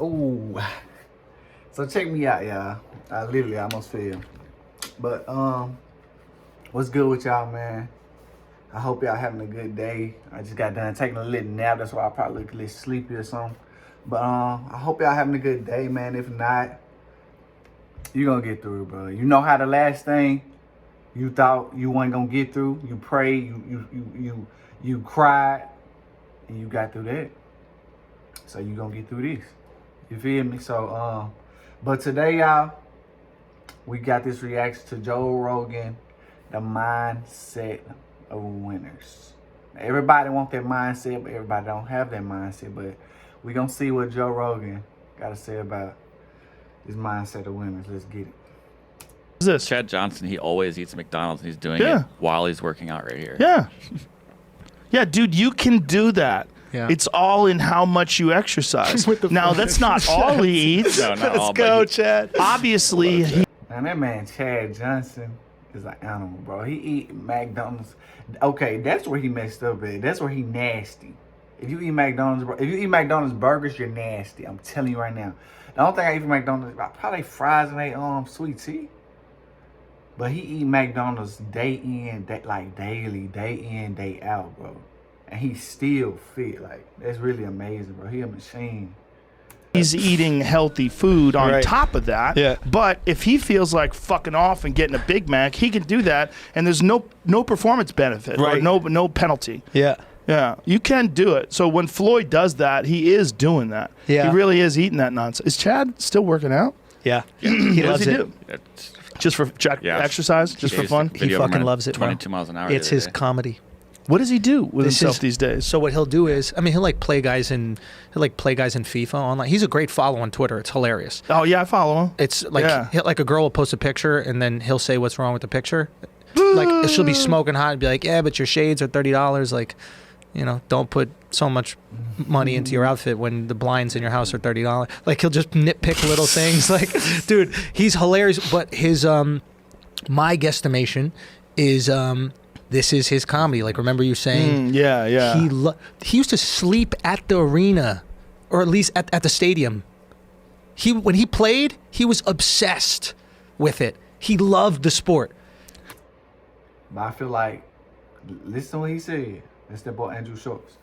Oh, so check me out, y'all. I literally almost fell. But what's good with y'all, man? I hope y'all having a good day. I just got done taking a little nap. That's why I probably look a little sleepy or something. But I hope y'all having a good day, man. If not, you gonna get through it, bro. You know how the last thing you thought you weren't gonna get through, you prayed, you cried, and you got through that. So you gonna get through this. You feel me? So but today, y'all, we got this reaction to Joe Rogan, the mindset of winners. Everybody want that mindset, but everybody don't have that mindset. But we gonna see what Joe Rogan got to say about his mindset of winners. Let's get it. Who's this? Chad Johnson, he always eats McDonald's, and he's doing it while he's working out right here. Yeah. Yeah, dude, you can do that. Yeah. It's all in how much you exercise. Now, that's not all he eats. No, not all. Let's go, Chad. Obviously, man, that man Chad Johnson is an animal, bro. He eat McDonald's. Okay, that's where he messed up at. That's where he nasty. If you eat McDonald's burgers, you're nasty. I'm telling you right now. The only thing I eat from McDonald's, probably fries and they sweet tea. But he eat McDonald's day in, daily, day in, day out, bro. And he's still fit. Like, that's really amazing, bro. He a machine. He's eating healthy food on top of that. Yeah. But if he feels like fucking off and getting a Big Mac, he can do that, and there's no performance benefit or no penalty. Yeah. Yeah, you can do it. So when Floyd does that, he is doing that. Yeah. He really is eating that nonsense. Is Chad still working out? Yeah. He loves it. Just for exercise? Just for fun? He fucking loves it, 22 miles an hour. It's his comedy. What does he do with himself these days? So what he'll do is, I mean, he'll play guys in FIFA online. He's a great follow on Twitter. It's hilarious. Oh yeah, I follow him. It's like like a girl will post a picture and then he'll say what's wrong with the picture. Like she'll be smoking hot and be like, yeah, but your shades are $30. Like, you know, don't put so much money into your outfit when the blinds in your house are $30. Like, he'll just nitpick little things. Like, dude, he's hilarious. But his my guesstimation is this is his comedy. Like, remember you saying he used to sleep at the arena, or at least at the stadium. When he played, he was obsessed with it. He loved the sport. But I feel like, listen to what he said. That's that boy Andrew Schultz.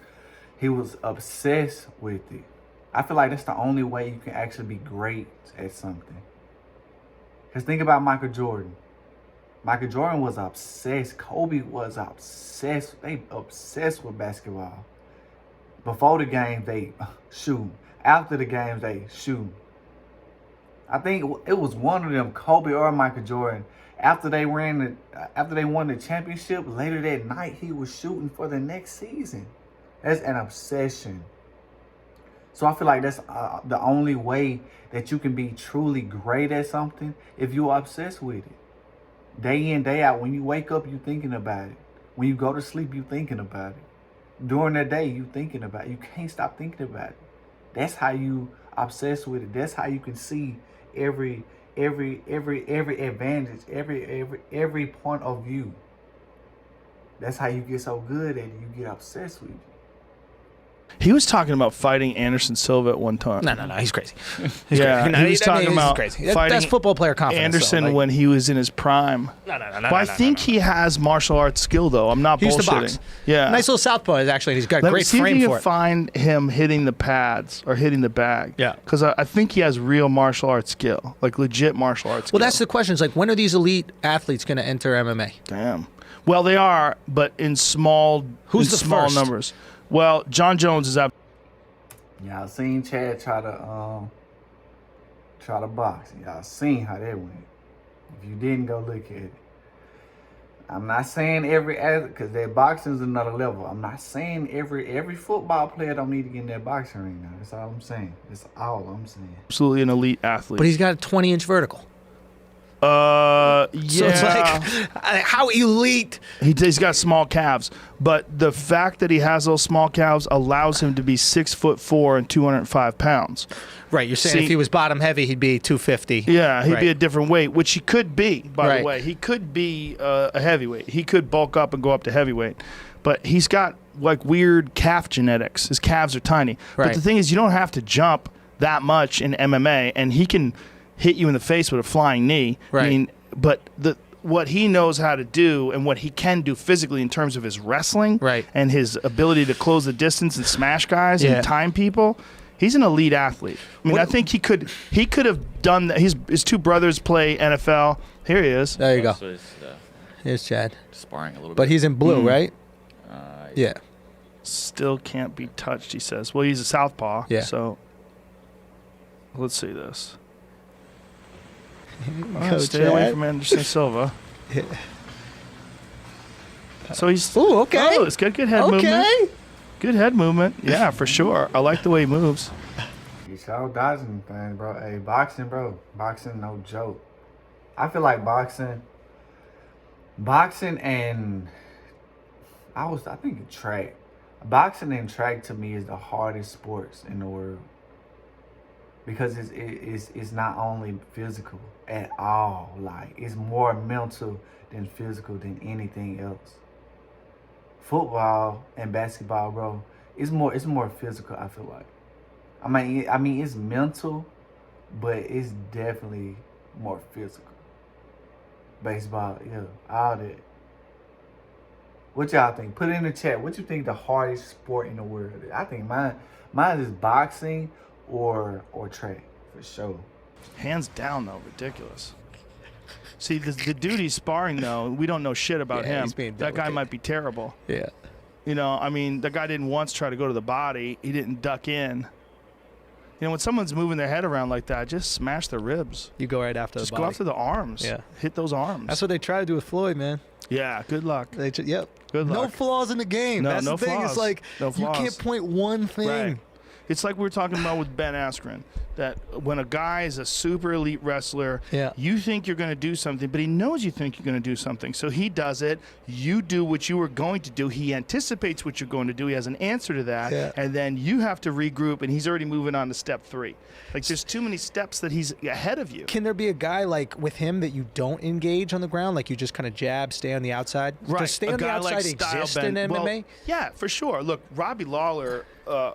He was obsessed with it. I feel like that's the only way you can actually be great at something. Because think about Michael Jordan. Michael Jordan was obsessed. Kobe was obsessed. They obsessed with basketball. Before the game, they shoot. After the game, they shoot. I think it was one of them, Kobe or Michael Jordan. After they won the championship, later that night he was shooting for the next season. That's an obsession. So I feel like that's the only way that you can be truly great at something, if you're obsessed with it. Day in, day out. When you wake up, you thinking about it. When you go to sleep, you thinking about it. During the day, you thinking about it. You can't stop thinking about it. That's how you obsess with it. That's how you can see every advantage, every point of view. That's how you get so good at it. You get obsessed with it. He was talking about fighting Anderson Silva at one time. No, he's crazy. He was talking about fighting that's football player confidence. Anderson when he was in his prime. But I think he has martial arts skill, though. I'm not bullshitting. He used to box. Yeah, nice little southpaw is actually. He's got great frame for it. See if you can find him hitting the pads or hitting the bag. Yeah, because I think he has real martial arts skill, like legit martial arts skill. Well, that's the question. It's like, when are these elite athletes going to enter MMA? Damn. Well, they are, but in small numbers. Well, John Jones is up. Y'all seen Chad try to box. Y'all seen how that went. If you didn't, go look at it. I'm not saying every athlete, because that boxing is another level. I'm not saying every football player don't need to get in that boxing ring now. That's all I'm saying. That's all I'm saying. Absolutely an elite athlete. But he's got a 20-inch vertical. Yeah. So it's like, how elite. He's got small calves, but the fact that he has those small calves allows him to be 6'4" and 205 pounds. Right, you're saying if he was bottom heavy, he'd be 250. Yeah, he'd be a different weight, which he could be, by the way. He could be a heavyweight. He could bulk up and go up to heavyweight. But he's got like weird calf genetics. His calves are tiny. Right. But the thing is, you don't have to jump that much in MMA, and he can hit you in the face with a flying knee. Right. I mean, but what he knows how to do and what he can do physically in terms of his wrestling, right, and his ability to close the distance and smash guys and time people, he's an elite athlete. I mean, I think he could have done that. His two brothers play NFL. Here he is. There you go. So Here's Chad. sparring a little bit. But he's in blue, right? Yeah. Still can't be touched, he says. Well, he's a southpaw. Yeah. So let's see this. Stay Chad. away from Anderson Silva. So he's okay. Oh, it's good head movement. Good head movement. Yeah, for sure. I like the way he moves. You saw dodging thing, bro. Hey, boxing, bro. Boxing, no joke. I feel like boxing and I think track. Boxing and track to me is the hardest sports in the world because it's not only physical at all. Like, it's more mental than physical than anything else. Football and basketball, bro, it's more physical. I feel like. I mean, it's mental, but it's definitely more physical. Baseball, yeah, all that. What y'all think? Put it in the chat. What you think the hardest sport in the world is? I think mine is boxing or track for sure. Hands down, though, ridiculous. See, the dude he's sparring, though, we don't know shit about him. That guy might be terrible. Yeah. You know, I mean, the guy didn't once try to go to the body. He didn't duck in. You know, when someone's moving their head around like that, just smash their ribs. You go right after just the body. go after the arms. Yeah. Hit those arms. That's what they try to do with Floyd, man. Yeah, good luck. Yep. Good luck. No flaws in the game. No, That's no the thing. flaws. It's like you can't point one thing. Right. It's like we were talking about with Ben Askren, that when a guy is a super elite wrestler, you think you're going to do something, but he knows you think you're going to do something. So he does it. You do what you were going to do. He anticipates what you're going to do. He has an answer to that. Yeah. And then you have to regroup, and he's already moving on to step 3. Like, there's too many steps that he's ahead of you. Can there be a guy like with him that you don't engage on the ground? Like you just kind of jab, stay on the outside? Right. Does stay on the outside like exist in MMA? Well, yeah, for sure. Look, Robbie Lawler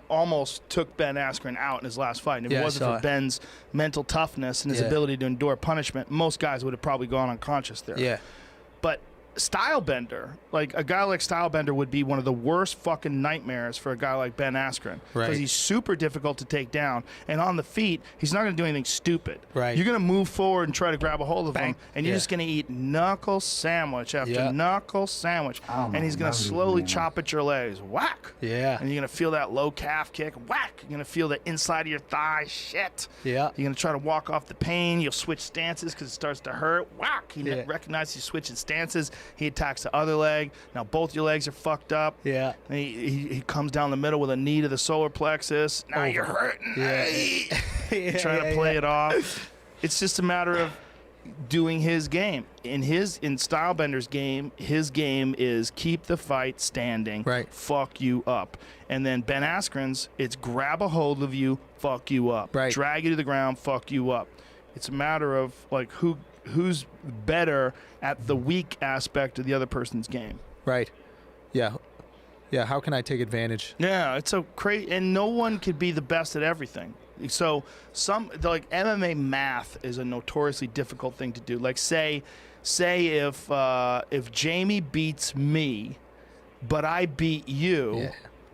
almost took Ben Askren out in his last fight. And if it wasn't for Ben's mental toughness and his ability to endure punishment, most guys would have probably gone unconscious there. Yeah. But Stylebender, like a guy like Stylebender would be one of the worst fucking nightmares for a guy like Ben Askren. Right. Because he's super difficult to take down. And on the feet, he's not going to do anything stupid. Right. You're going to move forward and try to grab a hold of him, and you're Yeah. just going to eat knuckle sandwich after knuckle sandwich. And he's going to slowly chop at your legs. Whack. Yeah. And you're going to feel that low calf kick. Whack. You're going to feel the inside of your thigh. Shit. Yeah. You're going to try to walk off the pain. You'll switch stances because it starts to hurt. Whack. He recognizes you switching stances. He attacks the other leg. Now both your legs are fucked up. Yeah. And he comes down the middle with a knee to the solar plexus. Now you're hurting. Yeah. Trying to play it off. It's just a matter of doing his game. In Stylebender's game, his game is keep the fight standing. Right. Fuck you up. And then Ben Askren's, it's grab a hold of you, fuck you up. Right. Drag you to the ground, fuck you up. It's a matter of like who's better at the weak aspect of the other person's game. Right. Yeah. Yeah. How can I take advantage? Yeah, it's so crazy, and no one could be the best at everything. So like MMA math is a notoriously difficult thing to do. Like say if Jamie beats me, but I beat you,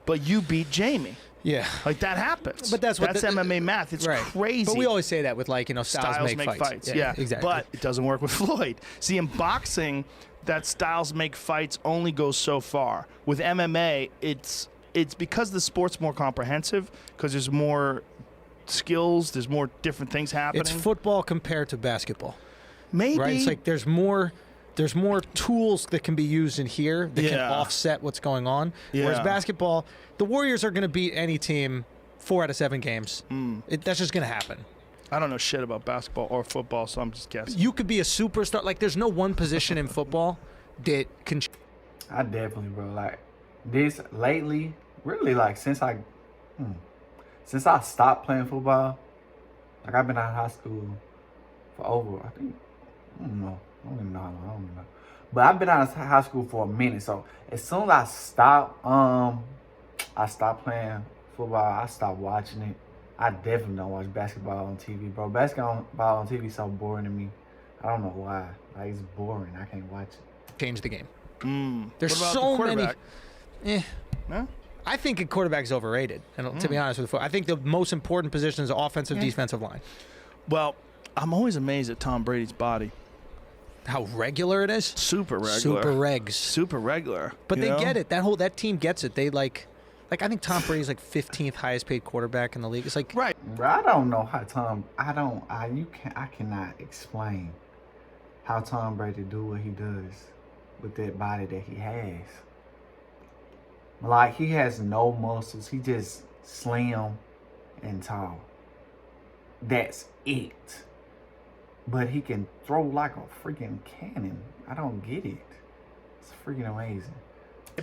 but you beat Jamie. Yeah. Like that happens. But that's MMA math. It's crazy. But we always say that with like, styles make fights. Yeah, exactly. But it doesn't work with Floyd. See, in boxing, that styles make fights only goes so far. With MMA, it's because the sport's more comprehensive, because there's more skills, there's more different things happening. It's football compared to basketball. Maybe. Right? It's like there's more tools that can be used in here that can offset what's going on. Yeah. Whereas basketball, the Warriors are going to beat any team 4 out of 7 games. That's just going to happen. I don't know shit about basketball or football, so I'm just guessing. You could be a superstar. Like, there's no one position in football that can... I definitely, bro. Like, this lately, really, like, since I stopped playing football, like, I've been out of high school for over, I think, I don't even know how long, I don't even know. But I've been out of high school for a minute, so as soon as I stopped playing football, I stopped watching it. I definitely don't watch basketball on TV, bro. Basketball on TV is so boring to me. I don't know why. Like, it's boring. I can't watch it. Change the game. What There's about so the many. quarterback? No? I think a quarterback is overrated. And to be honest with you, I think the most important position is offensive, defensive line. Well, I'm always amazed at Tom Brady's body. How regular it is. Super regular. Super regs. Super regular. But they get it. That team gets it. They like I think Tom Brady's like 15th highest paid quarterback in the league. It's like right. Bro, I don't know how I cannot explain how Tom Brady do what he does with that body that he has. Like, he has no muscles. He just slim and tall. That's it. But he can throw like a freaking cannon. I don't get it. It's freaking amazing.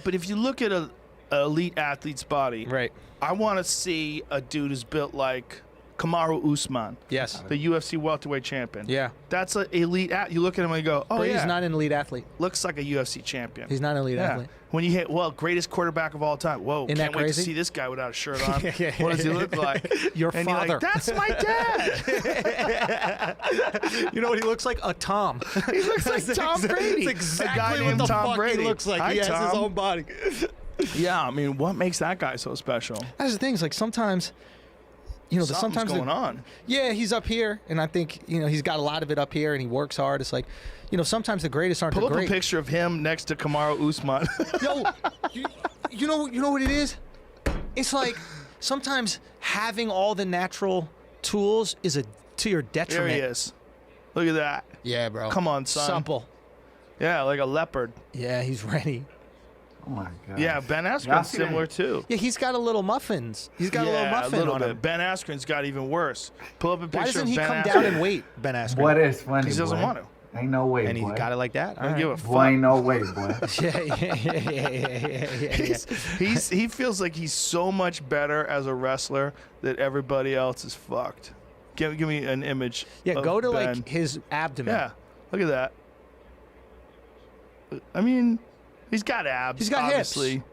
But if you look at an elite athlete's body, right. I want to see a dude who's built like Kamaru Usman. Yes. The UFC welterweight champion. Yeah. That's an elite athlete. You look at him and you go, oh, Brady's not an elite athlete. Looks like a UFC champion. He's not an elite athlete. When you hit, greatest quarterback of all time. Whoa, Isn't can't that wait crazy? to see this guy without a shirt on. What does he look like? Your and father. You're like, that's my dad. You know what he looks like? A Tom. He looks like Tom Brady. It's exactly a guy what named the Tom fuck Brady. he looks like. Hi, He has Tom. his own body. Yeah, I mean, what makes that guy so special? That's the thing. Is like sometimes, Something's going on. Yeah, he's up here, and I think he's got a lot of it up here, and he works hard. It's like, sometimes the greatest aren't Pull the up great. a picture of him next to Kamaru Usman. Yo, you know what it is? It's like sometimes having all the natural tools is to your detriment. There he is. Look at that. Yeah, bro. Come on, son. Supple. Yeah, like a leopard. Yeah, he's ready. Oh my god. Yeah, Ben Askren's similar too. Yeah, he's got a little muffins. He's got a little muffin on him. Ben Askren's got even worse. Pull up a picture Why doesn't of he Ben come Askren. down and wait, Ben Askren? Boy, that's funny. He doesn't boy. want to. Ain't no way, And boy. he's got it like that. I don't give a fuck. Boy, ain't no way, boy. Yeah. He feels like he's so much better as a wrestler that everybody else is fucked. Give me an image. Yeah, of go to Ben. like his abdomen. Yeah, look at that. I mean, he's got abs. He's got obviously hips.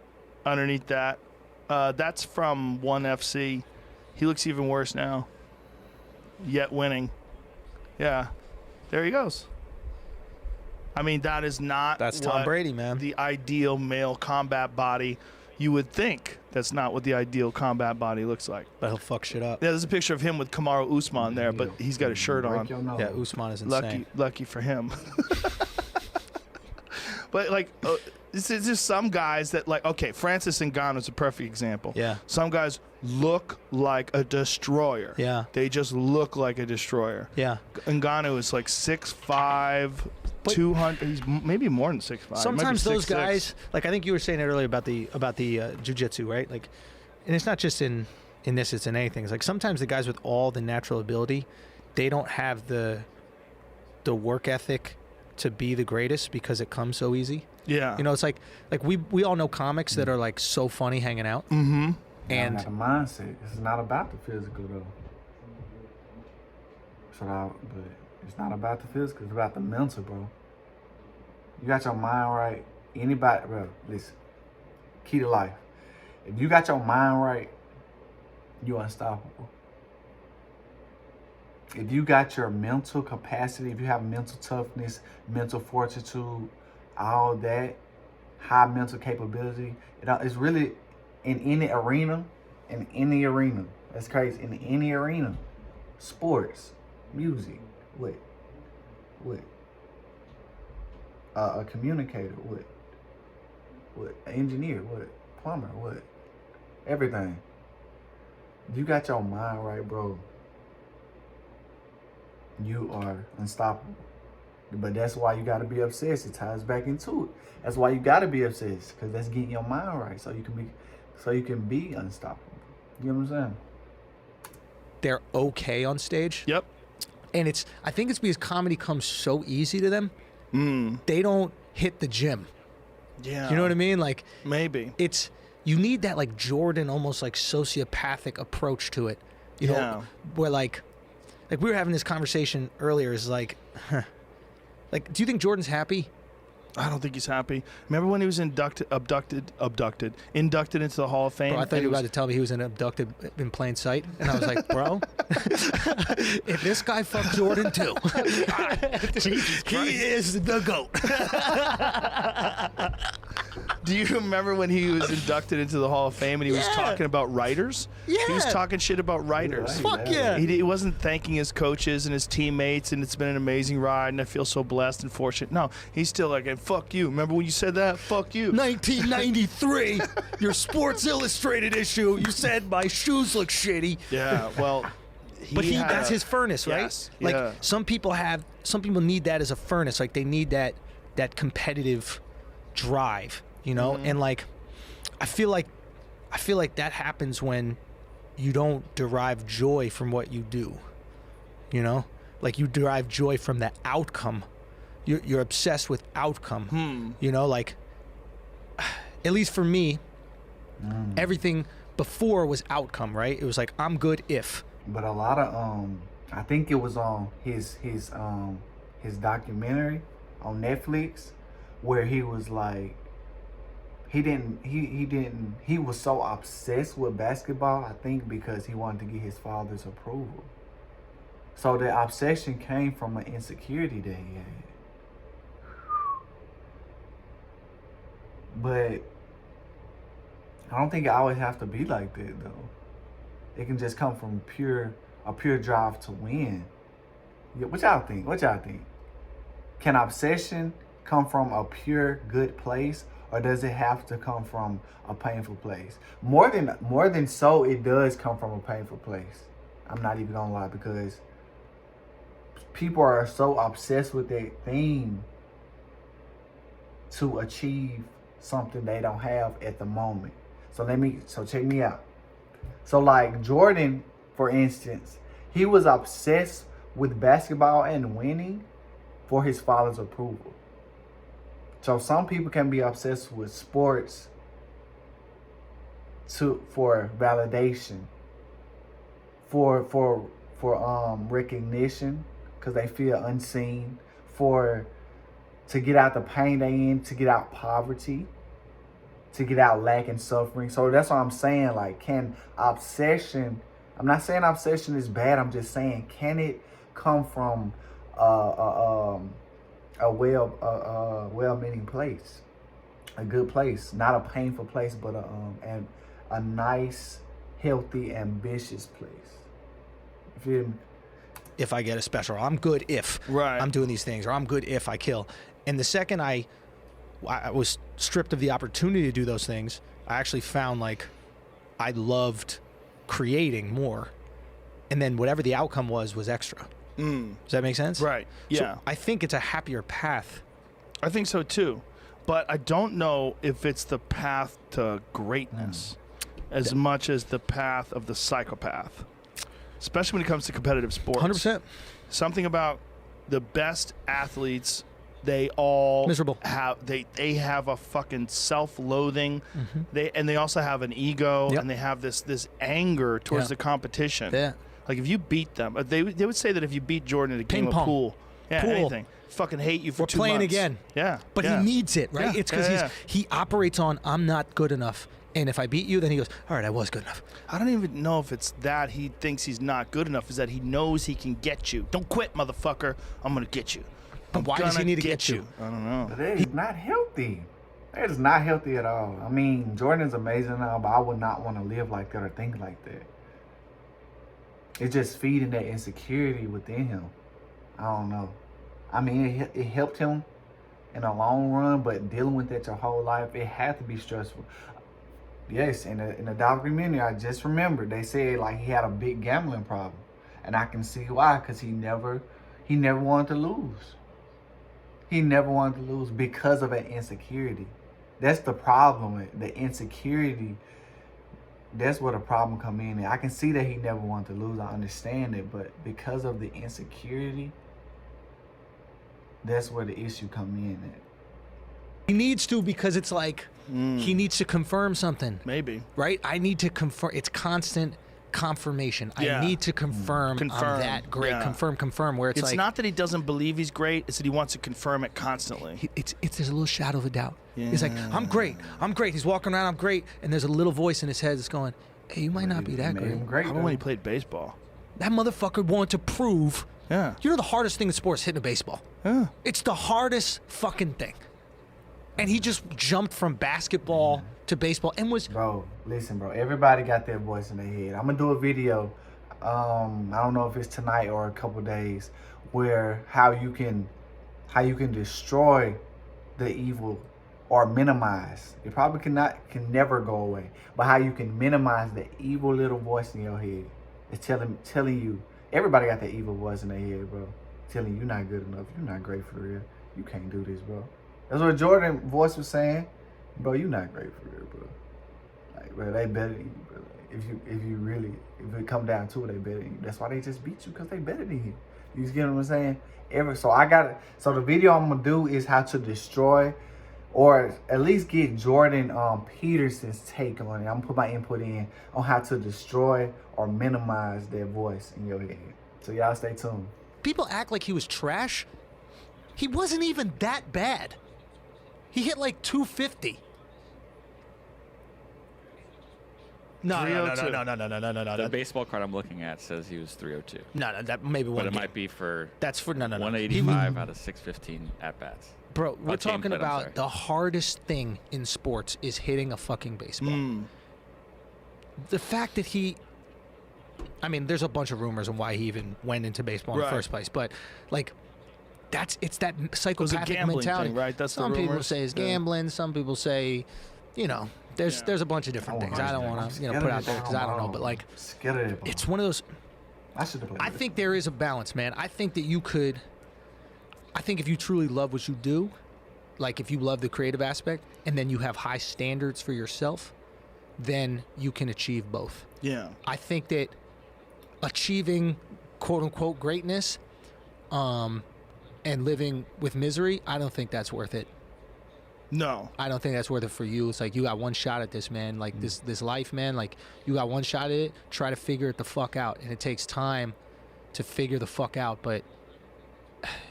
Underneath that. That's from ONE FC. He looks even worse now. Yet winning. Yeah, there he goes. I mean, that is not. That's Tom Brady, man. The ideal male combat body. You would think that's not what the ideal combat body looks like. But he'll fuck shit up. Yeah, there's a picture of him with Kamaru Usman there, but he's got a shirt on. Yeah, Usman is insane. Lucky for him. But like, this is just some guys that like. Okay, Francis Ngannou is a perfect example. Yeah. Some guys look like a destroyer. Yeah. They just look like a destroyer. Yeah. Ngannou is like 6'5", 200. He's maybe more than 6'5". Sometimes those 6'6". guys, like I think you were saying it earlier about the jiu-jitsu, right? Like, and it's not just in this; it's in anything. It's like sometimes the guys with all the natural ability, they don't have the work ethic to be the greatest because it comes so easy. Yeah. It's like we all know comics that are like so funny hanging out. Mm-hmm. And not a mindset. It's not about the physical though. But it's not about the physical. It's about the mental, bro. You got your mind right. Anybody, bro, listen. Key to life. If you got your mind right, you're unstoppable. If you got your mental capacity, if you have mental toughness, mental fortitude, all that, high mental capability, it's really in any arena, that's crazy, in any arena, sports, music, what, a communicator, what, an engineer, what, plumber, what, everything. You got your mind right, bro. You are unstoppable. But that's why you got to be obsessed. It ties back into it. That's why you got to be obsessed, because that's getting your mind right, so you can be unstoppable. You know what I'm saying? they're okay on stage. Yep. And I think it's because comedy comes so easy to them. They don't hit the gym. Yeah. You know what I mean? Like maybe you need that like Jordan almost like sociopathic approach to it. You know, where like we were having this conversation earlier is like, like, do you think Jordan's happy? I don't think he's happy. Remember when he was inducted into the Hall of Fame? Bro, I thought you were about to tell me he was abducted in plain sight, and I was like, bro, if this guy fucked Jordan too, he is the GOAT. Do you remember when he was inducted into the Hall of Fame and he was talking about writers? Yeah. He was talking shit about writers. Fuck yeah. He wasn't thanking his coaches and his teammates, and it's been an amazing ride, and I feel so blessed and fortunate. No, he's still like, hey, fuck you. Remember when you said that? Fuck you. 1993, your Sports Illustrated issue, you said my shoes look shitty. Yeah, well, that's his furnace, right? Yes, like yeah. some people need that as a furnace. Like they need that competitive drive, you know? And like I feel like that happens when you don't derive joy from what you do. You know? Like you derive joy from the outcome. You're obsessed with outcome. You know, like at least for me, everything before was outcome, right? It was like I'm good if. But a lot of I think it was on his documentary on Netflix where he was like he was so obsessed with basketball, I think because he wanted to get his father's approval. So the obsession came from an insecurity that he had. But I don't think it always have to be like that though. It can just come from a pure drive to win. Yeah, what y'all think? Can obsession come from a pure good place, or does it have to come from a painful place? More than so, it does come from a painful place. I'm not even gonna lie, because people are so obsessed with that thing to achieve something they don't have at the moment. So check me out. So like Jordan, for instance, he was obsessed with basketball and winning for his father's approval. So some people can be obsessed with sports for validation, for recognition, because they feel unseen, to get out the pain they in, to get out poverty, to get out lack and suffering. So that's what I'm saying. Like, can obsession? I'm not saying obsession is bad. I'm just saying, can it come from a well-meaning place, a good place, not a painful place, but a nice, healthy, ambitious place. You feel me? If I get a special, I'm good if I'm doing these things, or I'm good if I kill. And the second I was stripped of the opportunity to do those things, I actually found like I loved creating more, and then whatever the outcome was extra. Does that make sense? Right. Yeah. So I think it's a happier path. I think so too, but I don't know if it's the path to greatness as much as the path of the psychopath, especially when it comes to competitive sports. 100%. Something about the best athletes, they all miserable. They have a fucking self-loathing. They also have an ego, and they have this anger towards the competition. Yeah. Like if you beat them, they would say that if you beat Jordan in a game of pool, anything, fucking hate you for 2 months. We're playing again. Yeah. But he needs it, right? Yeah. It's because he operates on I'm not good enough. And if I beat you, then he goes, all right, I was good enough. I don't even know if it's that he thinks he's not good enough. Is that he knows he can get you. Don't quit, motherfucker. I'm going to get you. But why does he need to get you? I don't know. But that is not healthy. That is not healthy at all. I mean, Jordan's amazing now, but I would not want to live like that or think like that. It's just feeding that insecurity within him. I don't know. I mean, it helped him in the long run, but dealing with that your whole life, it had to be stressful. Yes, in the documentary, I just remembered, they said like he had a big gambling problem. And I can see why, because he never wanted to lose. He never wanted to lose because of that insecurity. That's the problem, the insecurity. That's where the problem come in. I can see that he never wanted to lose. I understand it, but because of the insecurity, that's where the issue come in at. He needs to, because it's like he needs to confirm something. Maybe. Right? I need to confirm. It's constant confirmation. Yeah. I need to confirm I'm that great. Yeah. Confirm. Where it's like, not that he doesn't believe he's great; it's that he wants to confirm it constantly. it's there's a little shadow of a doubt. Yeah. He's like, I'm great. He's walking around, I'm great, and there's a little voice in his head that's going, hey, you might not be that great. How about when he played baseball? That motherfucker wanted to prove. Yeah. You know the hardest thing in sports is hitting a baseball. Yeah. It's the hardest fucking thing. And he just jumped from basketball to baseball and was. Bro, listen, bro. Everybody got their voice in their head. I'm gonna do a video. I don't know if it's tonight or a couple days, where how you can destroy the evil or minimize. It probably can never go away. But how you can minimize the evil little voice in your head. It's telling you. Everybody got that evil voice in their head, bro. Telling you you're not good enough. You're not great for real. You can't do this, bro. That's what Jordan's voice was saying. Bro, you're not great for real, bro. Like, bro, they better than you, bro. If it come down to it, they better than you. That's why they just beat you, because they better than you. You get what I'm saying? So the video I'm gonna do is how to destroy, or at least get Jordan Peterson's take on it. I'm gonna put my input in on how to destroy or minimize their voice in your head. So y'all stay tuned. People act like he was trash. He wasn't even that bad. He hit like 250. No. The baseball card I'm looking at says he was 302. No, that maybe one. But it might be for. That's for no. 185 out of 615 at bats. Bro, we're talking about the hardest thing in sports is hitting a fucking baseball. The fact that there's a bunch of rumors on why he even went into baseball in the first place, but like, it's that psychopathic mentality, thing, right? That's some the people say it's gambling. Some people say, there's a bunch of different things. I don't want to put out there because I don't know, but like, it's one of those. I think there is a balance, man. I think that you could. I think if you truly love what you do, like if you love the creative aspect, and then you have high standards for yourself, then you can achieve both. Yeah. I think that achieving quote unquote greatness, and living with misery, I don't think that's worth it. No. I don't think that's worth it for you. It's like, you got one shot at this, man. Like this life, man, like you got one shot at it. Try to figure it the fuck out. And it takes time to figure the fuck out, but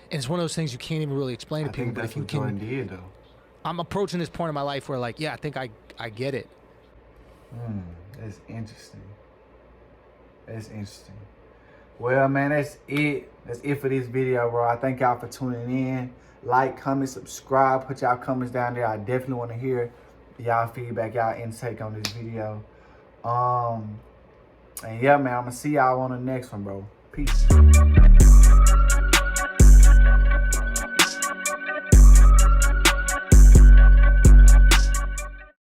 it's one of those things you can't even really explain to people. But if you can, Jordan did, though. I'm approaching this point in my life where, like, yeah, I think I get it. That's interesting. Well, man, that's it. That's it for this video, bro. I thank y'all for tuning in. Like, comment, subscribe. Put y'all comments down there. I definitely want to hear y'all feedback, y'all intake on this video. And yeah, man, I'm gonna see y'all on the next one, bro. Peace.